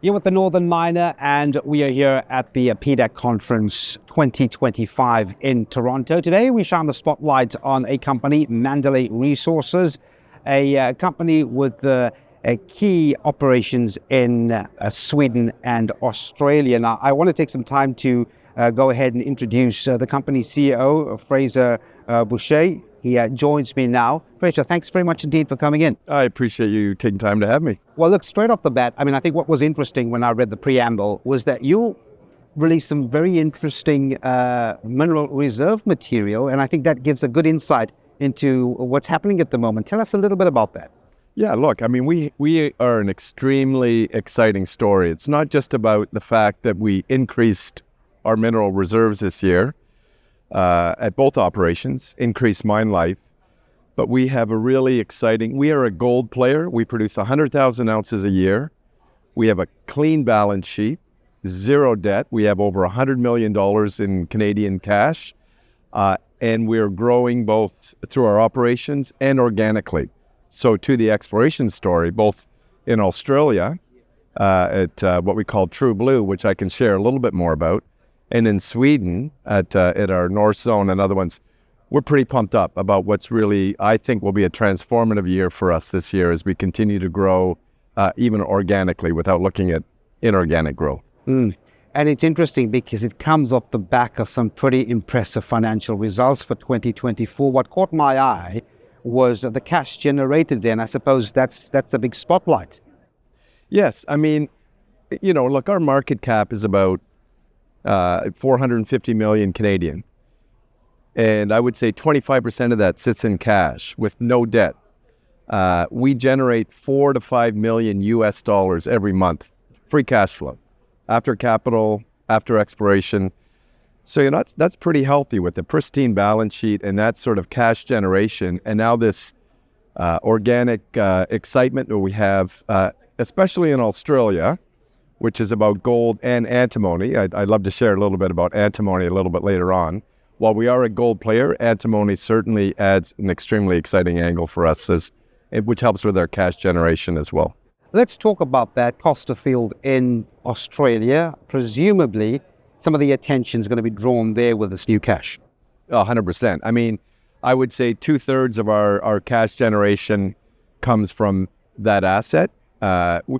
You're with the Northern Miner, and we are here at the PDAC Conference 2025 in Toronto. Today, we shine the spotlight on a company, Mandalay Resources, a company with key operations in Sweden and Australia. Now, I want to take some time to go ahead and introduce the company's CEO, Frazer Bourchier. He joins me now. Frazer, thanks very much indeed for coming in. I appreciate you taking time to have me. Well, look, straight off the bat, I think what was interesting when I read the preamble was that you released some very interesting mineral reserve material, and I think that gives a good insight into what's happening at the moment. Tell us a little bit about that. Yeah, look, we are an extremely exciting story. It's not just about the fact that we increased our mineral reserves this year at both operations, increased mine life, but we have a really exciting, we are a gold player. We produce 100,000 ounces a year. We have a clean balance sheet, zero debt. We have over $100 million in Canadian cash, and we're growing both through our operations and organically. So to the exploration story, both in Australia at what we call True Blue, which I can share a little bit more about, and in Sweden at our North Zone and other ones, we're pretty pumped up about what's really, I think, will be a transformative year for us this year as we continue to grow even organically without looking at inorganic growth. And it's interesting because it comes off the back of some pretty impressive financial results for 2024. What caught my eye was the cash generated there, and I suppose that's the big spotlight. Yes, look, our market cap is about 450 million Canadian. And I would say 25% of that sits in cash with no debt. We generate $4 to $5 million US dollars every month, free cash flow, after capital, after exploration. So that's pretty healthy with a pristine balance sheet and that sort of cash generation. And now this organic excitement that we have, especially in Australia, which is about gold and antimony. I'd love to share a little bit about antimony a little bit later on. While we are a gold player, antimony certainly adds an extremely exciting angle for us, which helps with our cash generation as well. Let's talk about that Costerfield in Australia. Presumably, some of the attention is going to be drawn there with this new cash. 100%. I would say 2/3 of our cash generation comes from that asset.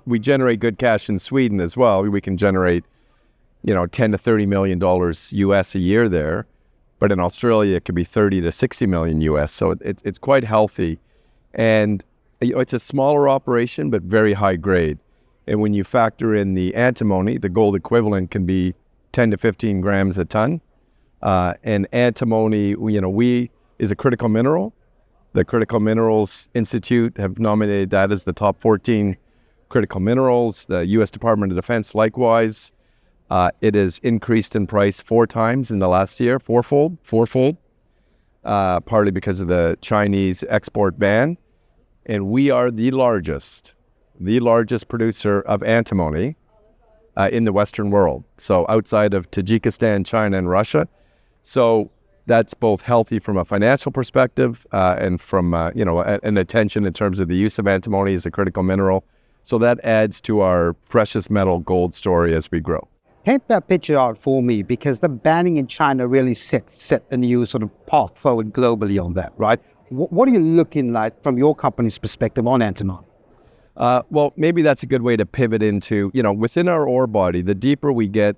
We generate good cash in Sweden as well. We can generate, $10 to $30 million US a year there. But in Australia, it could be 30 to 60 million US. So it's quite healthy. And it's a smaller operation, but very high grade. And when you factor in the antimony, the gold equivalent can be 10 to 15 grams a ton. And antimony, is a critical mineral. The Critical Minerals Institute have nominated that as the top 14 critical minerals. The U.S. Department of Defense, likewise. It has increased in price 4 times in the last year, fourfold, partly because of the Chinese export ban. And we are the largest producer of antimony in the Western world. So outside of Tajikistan, China, and Russia. So that's both healthy from a financial perspective and from, an attention in terms of the use of antimony as a critical mineral. So that adds to our precious metal gold story as we grow. Paint that picture out for me, because the banning in China really set a new sort of path forward globally on that, right? What are you looking like from your company's perspective on antimony? Well, maybe that's a good way to pivot into, within our ore body, the deeper we get,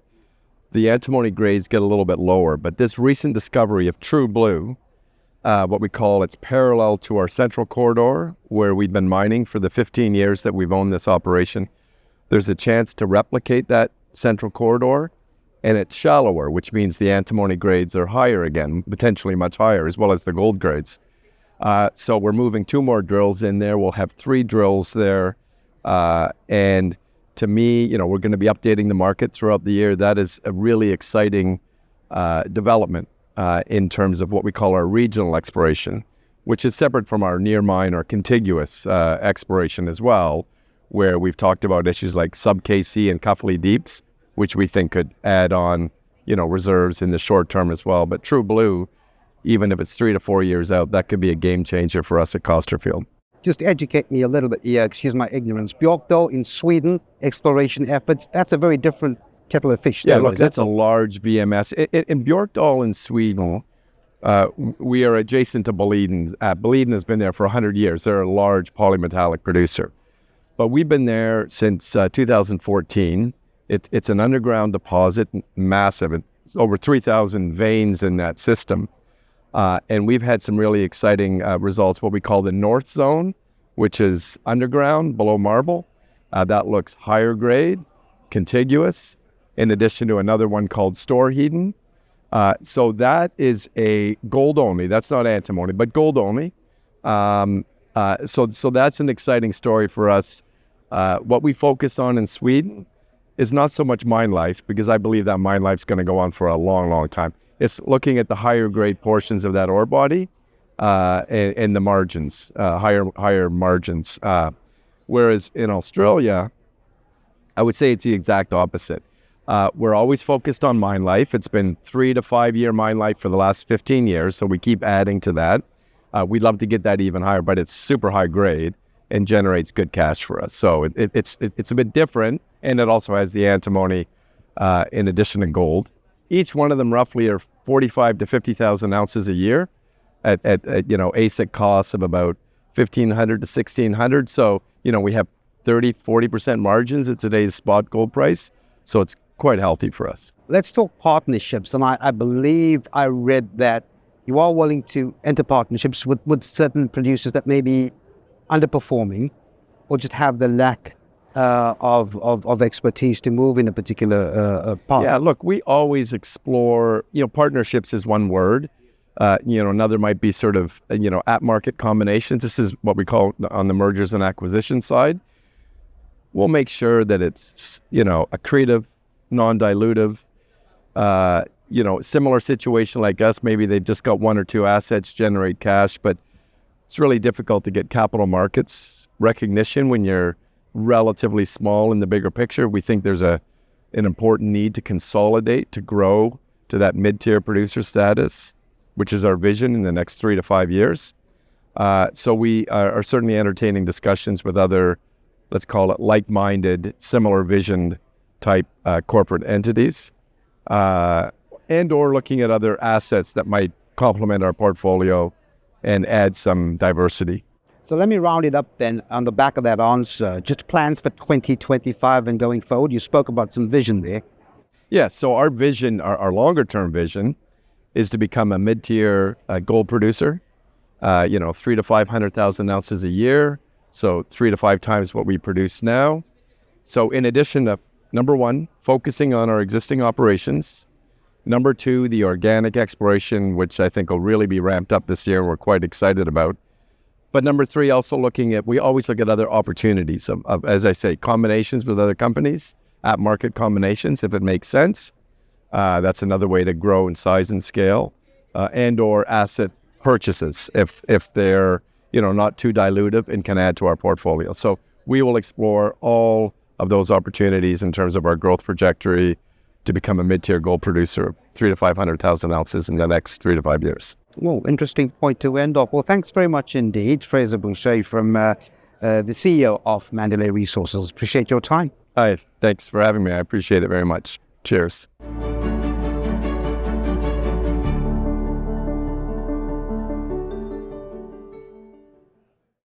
the antimony grades get a little bit lower. But this recent discovery of True Blue, what we call, it's parallel to our central corridor, where we've been mining for the 15 years that we've owned this operation. There's a chance to replicate that central corridor, and it's shallower, which means the antimony grades are higher again, potentially much higher, as well as the gold grades. So we're moving 2 more drills in there. We'll have 3 drills there. And to me, we're going to be updating the market throughout the year. That is a really exciting development in terms of what we call our regional exploration, which is separate from our near mine or contiguous exploration as well, where we've talked about issues like sub-KC and Cuffley Deeps, which we think could add on, reserves in the short term as well. But True Blue, even if it's 3 to 4 years out, that could be a game changer for us at Costerfield. just educate me a little bit here, excuse my ignorance. Björkdal in Sweden, exploration efforts, that's a very different kettle of fish. Yeah, look, that's a large VMS. In Björkdal in Sweden, we are adjacent to Boliden. Boliden has been there for 100 years. They're a large polymetallic producer. But we've been there since 2014. It's an underground deposit, massive. It's over 3,000 veins in that system. And we've had some really exciting results, what we call the North Zone, which is underground below marble. That looks higher grade, contiguous, in addition to another one called Storheden. So that is a gold only. That's not antimony, but gold only. So that's an exciting story for us. What we focus on in Sweden is not so much mine life, because I believe that mine life is going to go on for a long, long time. It's looking at the higher grade portions of that ore body and the margins, higher margins. Whereas in Australia, I would say it's the exact opposite. We're always focused on mine life. It's been 3 to 5 year mine life for the last 15 years, so we keep adding to that. We'd love to get that even higher, but it's super high grade and generates good cash for us. So it's a bit different, and it also has the antimony in addition to gold. Each one of them roughly are 45 to 50,000 ounces a year at AISC costs of about 1,500 to 1,600. So we have 30-40% margins at today's spot gold price. So it's quite healthy for us. Let's talk partnerships. And I believe I read that you are willing to enter partnerships with certain producers that may be underperforming or just have the lack of expertise to move in a particular path. Yeah, look, we always explore, partnerships is one word. Another might be sort of, at market combinations. This is what we call on the mergers and acquisition side. We'll make sure that it's, accretive, non-dilutive, similar situation like us. Maybe they've just got 1 or 2 assets, generate cash, but it's really difficult to get capital markets recognition when you're relatively small in the bigger picture. We think there's an important need to consolidate, to grow to that mid-tier producer status, which is our vision in the next 3 to 5 years. So we are certainly entertaining discussions with other, let's call it like-minded, similar vision type corporate entities, and or looking at other assets that might complement our portfolio and add some diversity. So let me round it up then on the back of that answer. Just plans for 2025 and going forward. You spoke about some vision there. Yeah, so our vision, our longer term vision, is to become a mid-tier gold producer, 300,000 to 500,000 ounces a year. So 3 to 5 times what we produce now. So in addition to, number one, focusing on our existing operations. Number 2, the organic exploration, which I think will really be ramped up this year and we're quite excited about. But number 3, also we always look at other opportunities of, as I say, combinations with other companies, at market combinations, if it makes sense. That's another way to grow in size and scale, and or asset purchases if they're, not too dilutive and can add to our portfolio. So we will explore all of those opportunities in terms of our growth trajectory to become a mid-tier gold producer of 300,000 to 500,000 ounces in the next 3 to 5 years. Well, interesting point to end off. Well, thanks very much indeed, Frazer Bourchier from the CEO of Mandalay Resources. Appreciate your time. Hi, thanks for having me. I appreciate it very much. Cheers.